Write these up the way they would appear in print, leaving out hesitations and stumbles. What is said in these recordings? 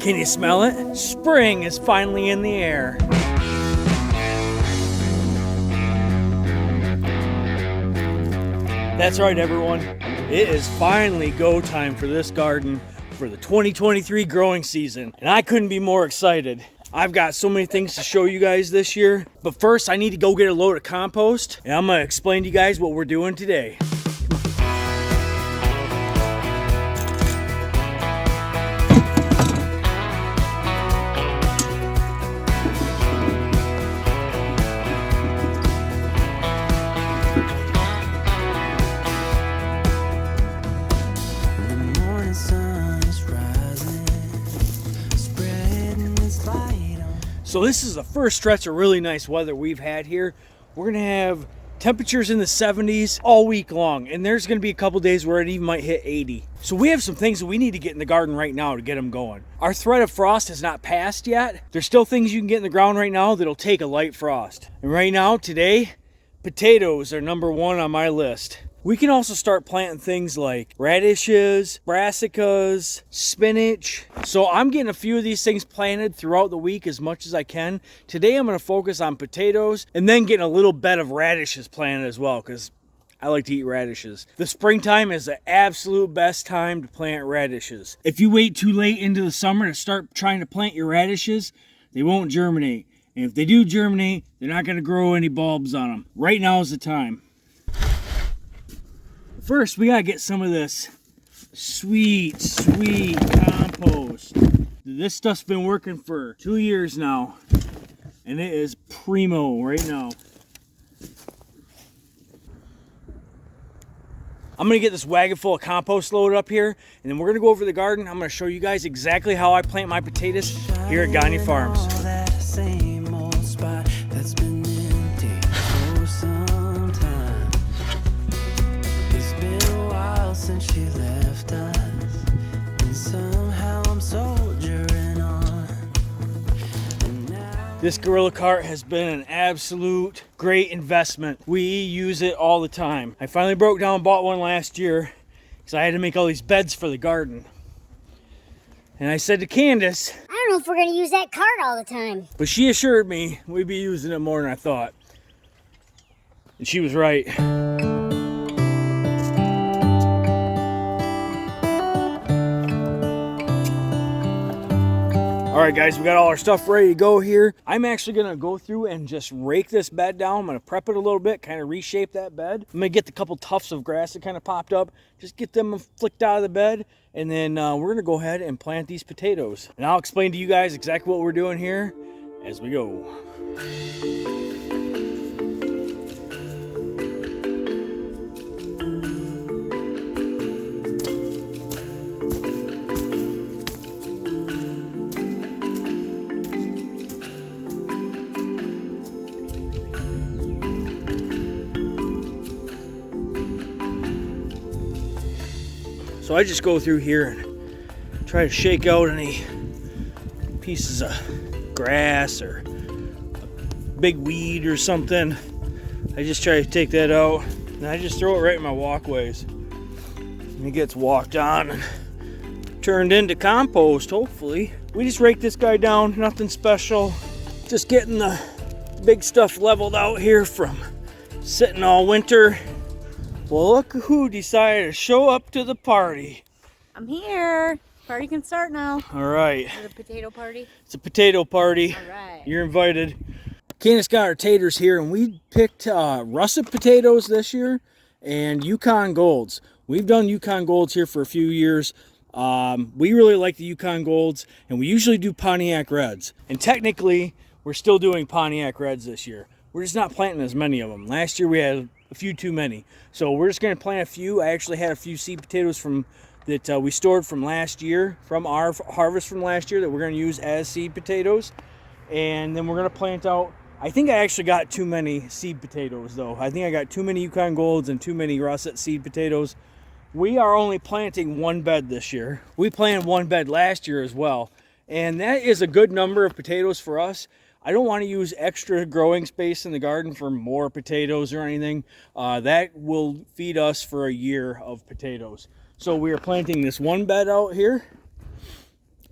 Can you smell it? Spring is finally in the air. That's right, everyone. It is finally go time for this garden for the 2023 growing season, and I couldn't be more excited. I've got so many things to show you guys this year, but first I need to go get a load of compost, and I'm gonna explain to you guys what we're doing today. So this is the first stretch of really nice weather we've had here. We're gonna have temperatures in the 70s all week long, and there's gonna be a couple days where it even might hit 80. So we have some things that we need to get in the garden right now to get them going. Our threat of frost has not passed yet. There's still things you can get in the ground right now that'll take a light frost. And right now, today, potatoes are number one on my list. We can also start planting things like radishes, brassicas, spinach. So I'm getting a few of these things planted throughout the week as much as I can. Today I'm gonna focus on potatoes and then getting a little bed of radishes planted as well, because I like to eat radishes. The springtime is the absolute best time to plant radishes. If you wait too late into the summer to start trying to plant your radishes, they won't germinate. And if they do germinate, they're not gonna grow any bulbs on them. Right now is the time. First, we gotta get some of this sweet compost. This stuff's been working for 2 years now, and it is primo right now. I'm gonna get this wagon full of compost loaded up here, and then we're gonna go over the garden. I'm gonna show you guys exactly how I plant my potatoes here at Gagne Farms. Since she left us, and somehow I'm soldiering on. This gorilla cart has been an absolute great investment. We use it all the time. I finally broke down and bought one last year because I had to make all these beds for the garden. And I said to Candace, I don't know if we're going to use that cart all the time. But she assured me we'd be using it more than I thought. And she was right. All right, guys, we got all our stuff ready to go here. I'm actually gonna go through and just rake this bed down. I'm gonna prep it a little bit, kind of reshape that bed. I'm gonna get the couple tufts of grass that kind of popped up, just get them flicked out of the bed, and then we're gonna go ahead and plant these potatoes. And I'll explain to you guys exactly what we're doing here as we go. So I just go through here and try to shake out any pieces of grass or a big weed or something. I just try to take that out, and I just throw it right in my walkways. And it gets walked on and turned into compost, hopefully. We just rake this guy down, nothing special. Just getting the big stuff leveled out here from sitting all winter. Well, look who decided to show up to the party. I'm here. Party can start now. All right. Is it a potato party? It's a potato party. All right. You're invited. Candace got our taters here, and we picked russet potatoes this year and Yukon Golds. We've done Yukon Golds here for a few years. We really like the Yukon Golds, and we usually do Pontiac Reds. And technically, we're still doing Pontiac Reds this year. We're just not planting as many of them. Last year we had a few too many. So we're just gonna plant a few. I actually had a few seed potatoes from that we stored from last year, from our harvest from last year, that we're gonna use as seed potatoes. And then we're gonna plant out, I think I actually got too many seed potatoes though. I think I got too many Yukon Golds and too many russet seed potatoes. We are only planting one bed this year. We planted one bed last year as well. And that is a good number of potatoes for us. I don't want to use extra growing space in the garden for more potatoes or anything. That will feed us for a year of potatoes. So we are planting this one bed out here.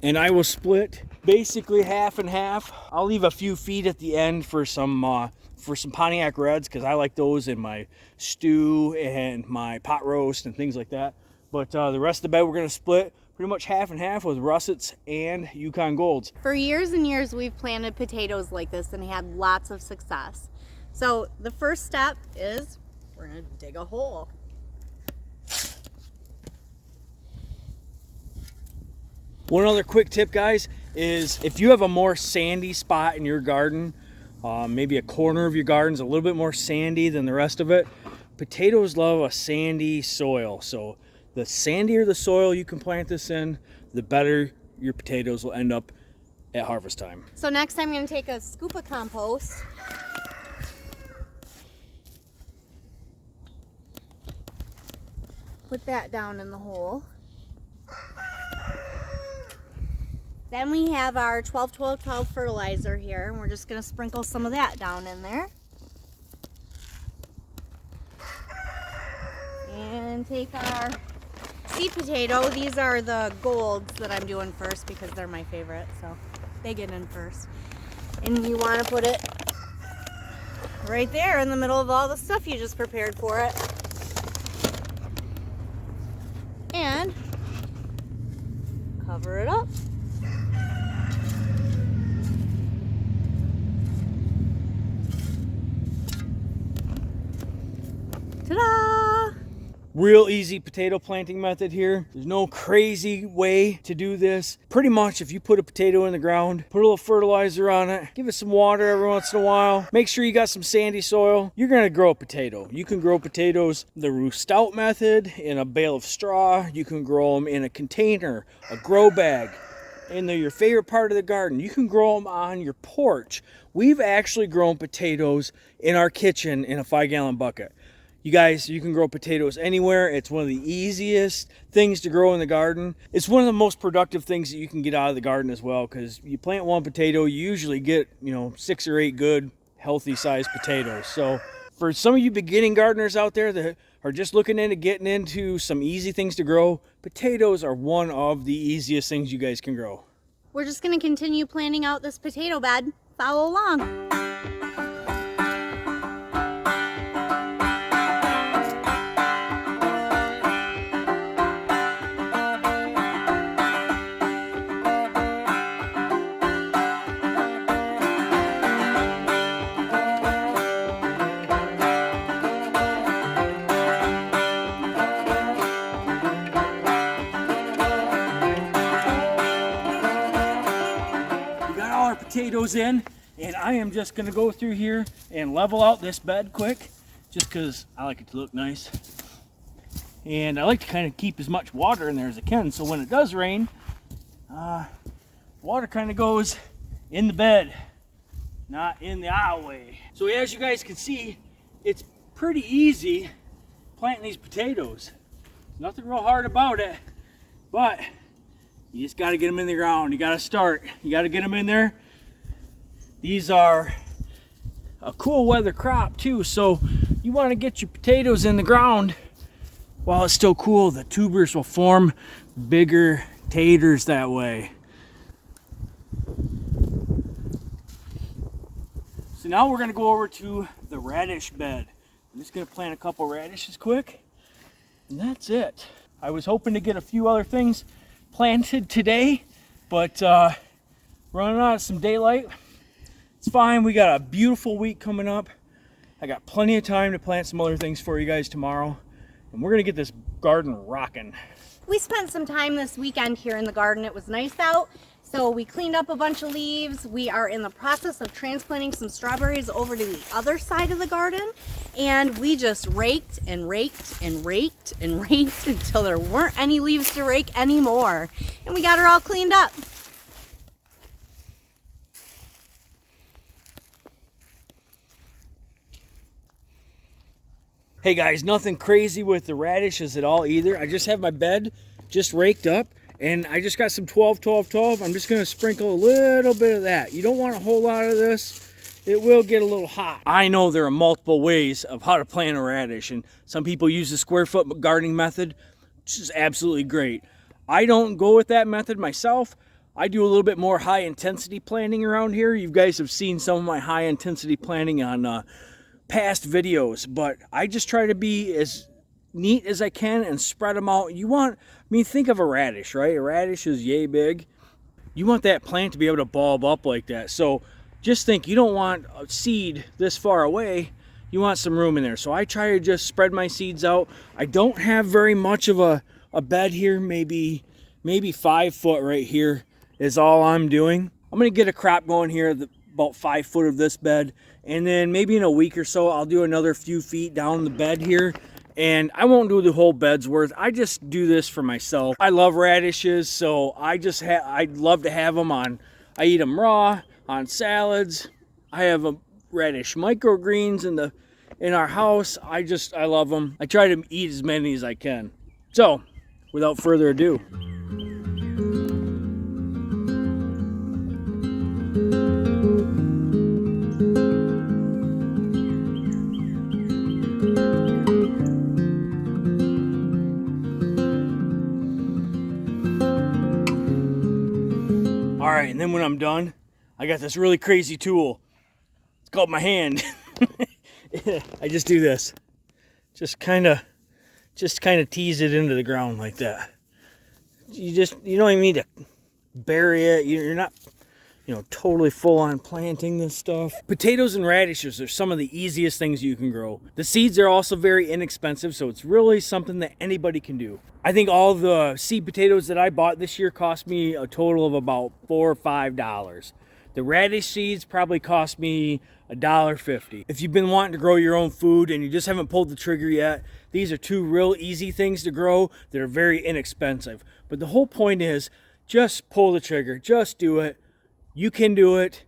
And I will split basically half and half. I'll leave a few feet at the end for some Pontiac Reds, because I like those in my stew and my pot roast and things like that. But the rest of the bed we're gonna split pretty much half and half with russets and Yukon Golds. For years and years, we've planted potatoes like this and had lots of success. So the first step is we're gonna dig a hole. One other quick tip, guys, is if you have a more sandy spot in your garden, maybe a corner of your garden's a little bit more sandy than the rest of it, potatoes love a sandy soil. So the sandier the soil you can plant this in, the better your potatoes will end up at harvest time. So next I'm gonna take a scoop of compost. Put that down in the hole. Then we have our 12-12-12 fertilizer here, and we're just going to sprinkle some of that down in there. And take our seed potato. These are the golds that I'm doing first because they're my favorite, so they get in first. And you want to put it right there in the middle of all the stuff you just prepared for it. And cover it up. Ta-da! Real easy potato planting method here. There's no crazy way to do this. Pretty much if you put a potato in the ground, put a little fertilizer on it, give it some water every once in a while, make sure you got some sandy soil, you're gonna grow a potato. You can grow potatoes the root stout method, in a bale of straw. You can grow them in a container, a grow bag, in your favorite part of the garden. You can grow them on your porch. We've actually grown potatoes in our kitchen in a 5-gallon bucket. You guys, you can grow potatoes anywhere. It's one of the easiest things to grow in the garden. It's one of the most productive things that you can get out of the garden as well, because you plant one potato, you usually get, 6 or 8 good, healthy sized potatoes. So for some of you beginning gardeners out there that are just looking into getting into some easy things to grow, potatoes are one of the easiest things you guys can grow. We're just going to continue planting out this potato bed. Follow along. Potatoes in, and I am just gonna go through here and level out this bed quick, just because I like it to look nice, and I like to kind of keep as much water in there as I can, so when it does rain, water kind of goes in the bed, not in the aisleway. So as you guys can see, it's pretty easy planting these potatoes. Nothing real hard about it, but you just got to get them in the ground. You got to start. You got to get them in there. These are a cool weather crop too, so you want to get your potatoes in the ground while it's still cool. The tubers will form bigger taters that way. So now we're going to go over to the radish bed. I'm just going to plant a couple radishes quick, and that's it. I was hoping to get a few other things planted today, but running out of some daylight. It's fine. We got a beautiful week coming up. I got plenty of time to plant some other things for you guys tomorrow, and we're gonna get this garden rocking. We spent some time this weekend here in the garden. It was nice out, so we cleaned up a bunch of leaves. We are in the process of transplanting some strawberries over to the other side of the garden, and we just raked and raked and raked and raked until there weren't any leaves to rake anymore, and we got her all cleaned up. Hey guys, nothing crazy with the radishes at all either. I just have my bed just raked up, and I just got some 12-12-12. I'm just gonna sprinkle a little bit of that. You don't want a whole lot of this. It will get a little hot. I know there are multiple ways of how to plant a radish, and some people use the square foot gardening method, which is absolutely great. I don't go with that method myself. I do a little bit more high intensity planting around here. You guys have seen some of my high intensity planting on past videos, but I just try to be as neat as I can and spread them out. Think of a radish, right? A radish is yay big. You want that plant to be able to bulb up like that. So just think, you don't want a seed this far away. You want some room in there. So I try to just spread my seeds out. I don't have very much of a bed here. Maybe 5 foot right here is all I'm doing. I'm gonna get a crop going here, about 5 foot of this bed. And then maybe in a week or so, I'll do another few feet down the bed here. And I won't do the whole bed's worth. I just do this for myself. I love radishes, so I'd love to have them on. I eat them raw, on salads. I have a radish microgreens in our house. I love them. I try to eat as many as I can. So, without further ado. All right, and then when I'm done, I got this really crazy tool. It's called my hand. I just do this. Just kind of tease it into the ground like that. You don't even need to bury it. You're not, totally full on planting this stuff. Potatoes and radishes are some of the easiest things you can grow. The seeds are also very inexpensive, so it's really something that anybody can do. I think all the seed potatoes that I bought this year cost me a total of about $4 or $5. The radish seeds probably cost me $1.50. If you've been wanting to grow your own food and you just haven't pulled the trigger yet, these are two real easy things to grow that are very inexpensive. But the whole point is, just pull the trigger, just do it. You can do it.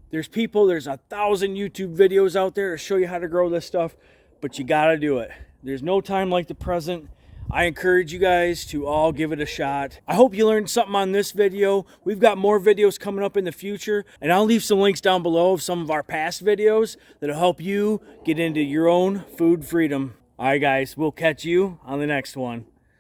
There's 1,000 YouTube videos out there to show you how to grow this stuff, but you gotta do it. There's no time like the present. I encourage you guys to all give it a shot. I hope you learned something on this video. We've got more videos coming up in the future, and I'll leave some links down below of some of our past videos that'll help you get into your own food freedom. All right, guys, we'll catch you on the next one.